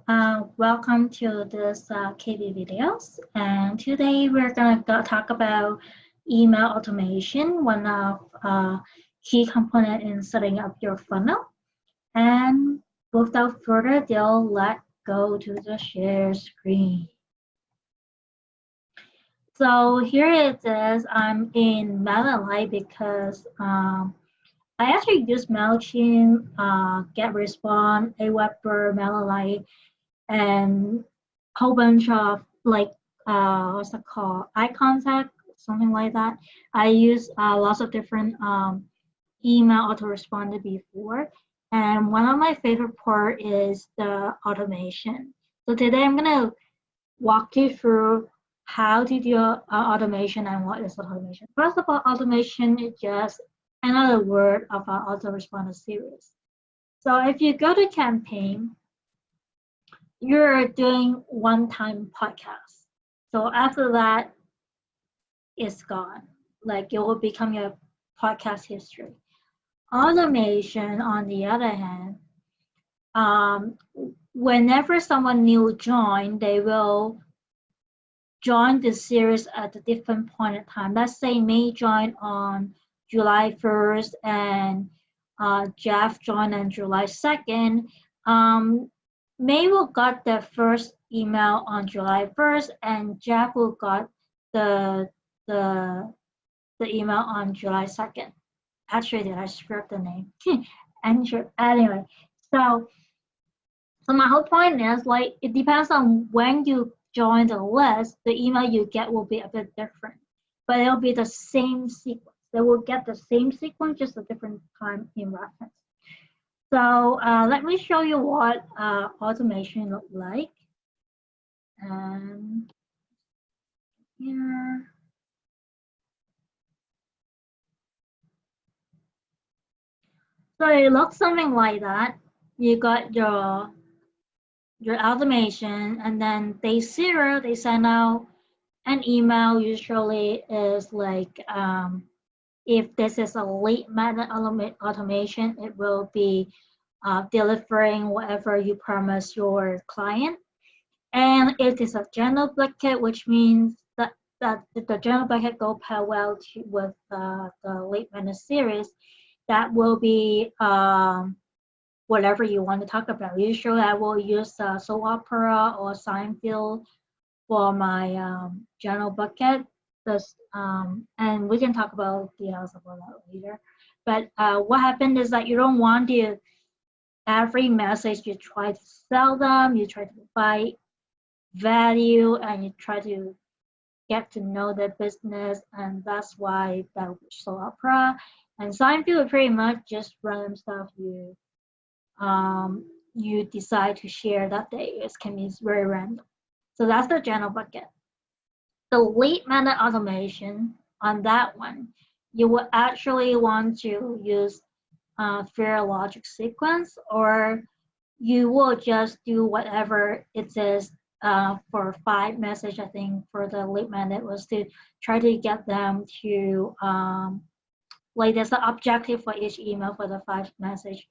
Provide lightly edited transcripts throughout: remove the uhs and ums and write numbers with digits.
Welcome to this KB videos, and today we're gonna talk about email automation, one of key component in setting up your funnel. And without further ado, let's go to the share screen. So here it is. I'm in Mailerlite because I actually use Mailchimp, GetResponse, Aweber, Mailerlite, and whole bunch of like what's it called, eye contact, something like that. I use lots of different email autoresponder before, and one of my favorite part is the automation. So today I'm gonna walk you through how to do automation and what is automation. First of all, automation is just another word of our autoresponder series. So if you go to campaign, you're doing one-time podcast. So after that, it's gone. Like it will become your podcast history. Automation, on the other hand, um, whenever someone new join, they will join the series at a different point in time. Let's say May joined on July 1st and Jeff joined on July 2nd. May will got the first email on July 1st and Jeff will got the the the email on July 2nd. Actually, did I screw up the name? Anyway, so so my whole point is like it depends on when you join the list, the email you get will be a bit different, but it'll be the same sequence. They will get the same sequence, just a different time in reference. So let me show you what automation look like. And here, so it looks something like that. You got your automation, and then day 0, they send out an email. Usually is like if this is a late method automation, it will be delivering whatever you promise your client. And it is a general bucket, which means that the general bucket go parallel with the late method series. That will be whatever you want to talk about. Usually I will use soap opera or Seinfeld for my general bucket. This, and we can talk about details about that later. But what happened is that you don't want to every message you try to sell them, you try to provide value, and you try to get to know the business, and that's why that soap opera and Seinfeld pretty much just random stuff you decide to share that day. It can be very random. So that's the general bucket. The late method automation on that one, you will actually want to use fair logic sequence, or you will just do whatever it is for 5 message. I think for the late method was to try to get them to like there's an objective for each email for the 5 message.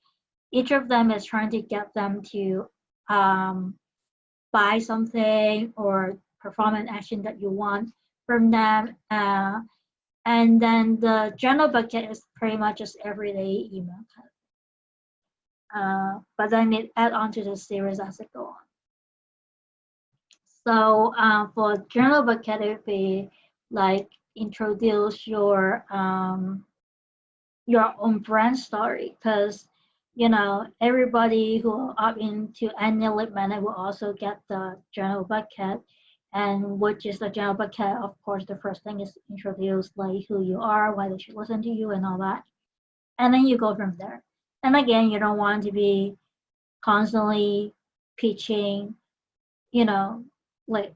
Each of them is trying to get them to buy something or perform an action that you want from them. And then the general bucket is pretty much just everyday email. But then it add on to the series as it go on. So for general bucket, it would be like introduce your own brand story, because you know everybody who opt into any late method will also get the general bucket, and which is the general bucket. Of course, the first thing is introduce like who you are, why they should listen to you, and all that, and then you go from there. And again, you don't want to be constantly pitching, you know, like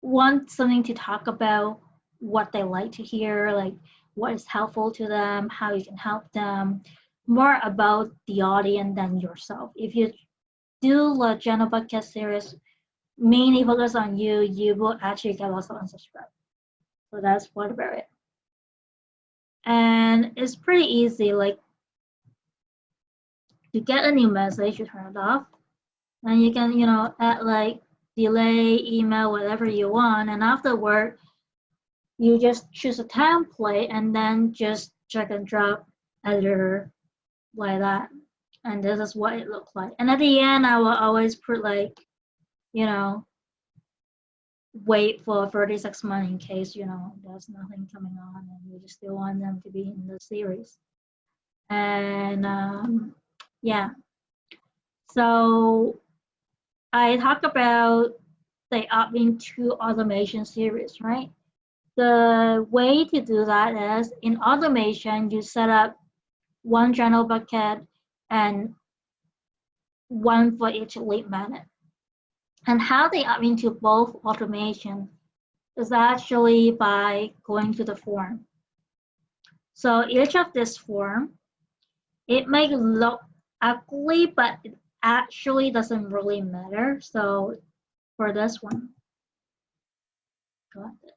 want something to talk about, what they like to hear, like what is helpful to them, how you can help them, more about the audience than yourself. If you do the general podcast series mainly focus on you, you will actually get lots of unsubscribe. So that's what about it. And it's pretty easy, like to get a new message, you turn it off. And you can, add like delay, email, whatever you want. And afterward, you just choose a template and then just drag and drop editor like that. And this is what it looks like. And at the end, I will always put like, you know, wait for 36 months in case, there's nothing coming on and you just still want them to be in the series. And yeah, so I talked about the opt-in-to automation series, right? The way to do that is in automation, you set up one general bucket and one for each lead magnet. And how they opt into both automation is actually by going to the form. So each of this form, it may look ugly, but it actually doesn't really matter. So for this one, go ahead.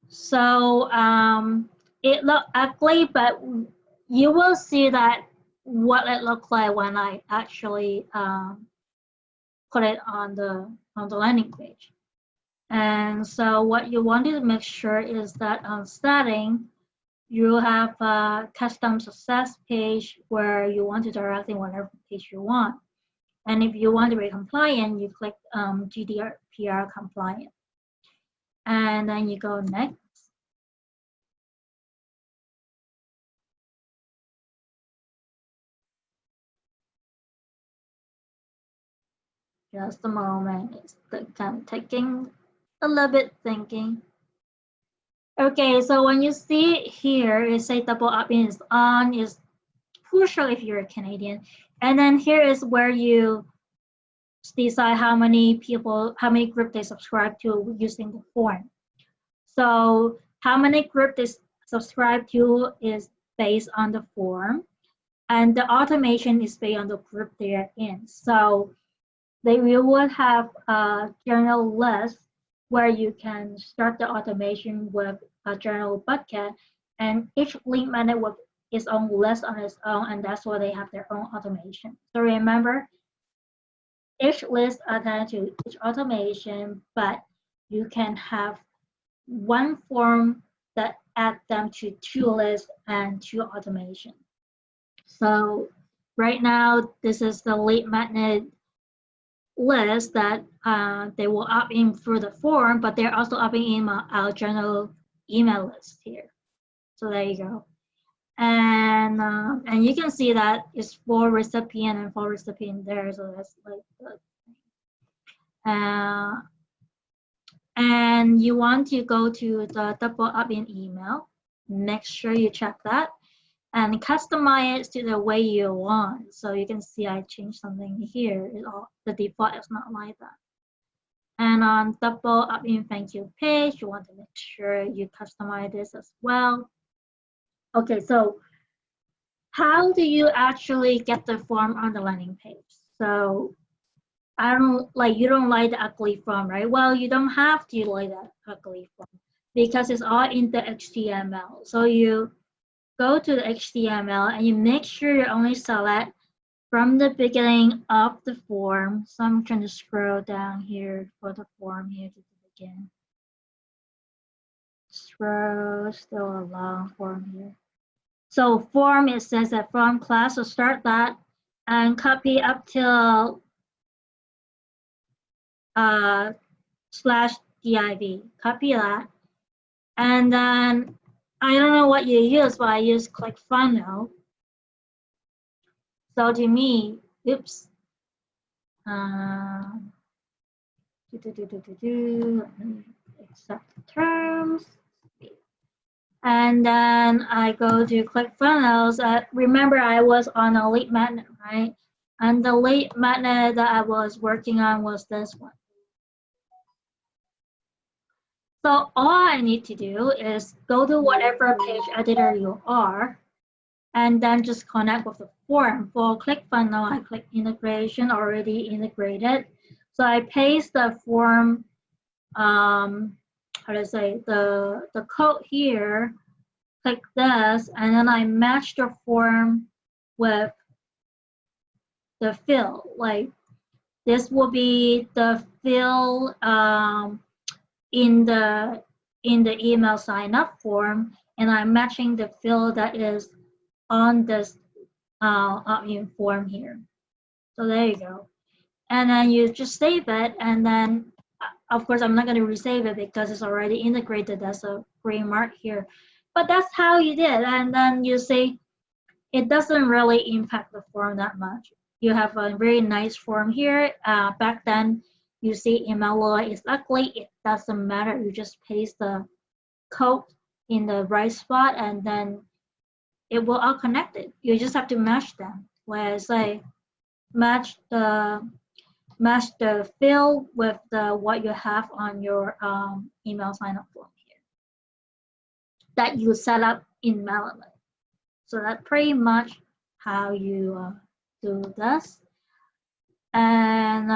So it looked ugly, but you will see that what it looked like when I actually put it on the landing page. And so what you want to make sure is that on setting, you have a custom success page where you want to direct in whatever page you want. And if you want to be compliant, you click GDPR compliant. And then you go next. Just a moment, it's kind of taking a little bit thinking. Okay, so when you see here, it say double opt-in is on, is crucial if you're a Canadian. And then here is where you decide how many people, how many group they subscribe to using the form. So how many group they subscribe to is based on the form, and the automation is based on the group they are in. So they will have a general list where you can start the automation with a general bucket, and each lead magnet with its own list on its own, and that's why they have their own automation. So remember, each list attached to each automation, but you can have one form that add them to two lists and two automation. So right now, this is the lead magnet list that they will opt in through the form, but they're also opting in our general email list here. So there you go. And you can see that it's for recipient and for recipient there. So that's like the and you want to go to the double opt-in email. Make sure you check that and customize it to the way you want. So you can see I changed something here. The default is not like that. And on double opt-in thank you page, you want to make sure you customize this as well. Okay, so how do you actually get the form on the landing page? So you don't like the ugly form, right? Well, you don't have to like that ugly form because it's all in the HTML. So you go to the HTML and you make sure you only select from the beginning of the form. So I'm trying to scroll down here for the form here to begin. Scroll, still a long form here. So form, it says that form class, so start that and copy up till /div. Copy that. And then I don't know what you use, but I use ClickFunnels. So to me, oops. Accept terms. And then I go to ClickFunnels. Remember, I was on a lead magnet, right? And the lead magnet that I was working on was this one. So all I need to do is go to whatever page editor you are, and then just connect with the form. For ClickFunnels, I click integration, already integrated. So I paste the form, the code here, click this, and then I match the form with the field. Like this will be the field in the email sign up form, and I'm matching the field that is on this opt-in form here. So there you go. And then you just save it, and then of course I'm not going to resave it because it's already integrated. That's a green mark here. But that's how you did. And then you see it doesn't really impact the form that much. You have a very nice form here. Back then, you see in Mailerlite is ugly. It doesn't matter. You just paste the code in the right spot, and then it will all connect it. You just have to match them. Where I say match the field with the what you have on your email sign-up form here that you set up in Mailerlite. So that's pretty much how you do this. And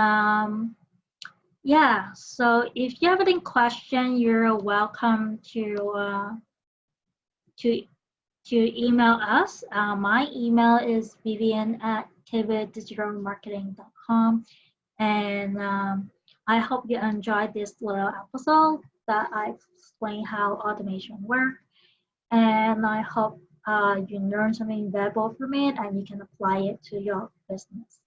yeah, so if you have any question, you're welcome to email us. My email is vivian@kbdigitalmarketing.com, and I hope you enjoyed this little episode that I explained how automation works, and I hope you learned something valuable from it and you can apply it to your business.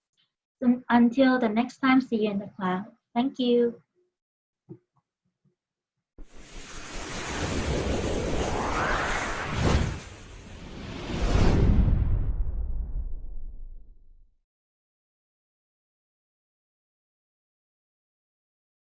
So until the next time, see you in the cloud. Thank you.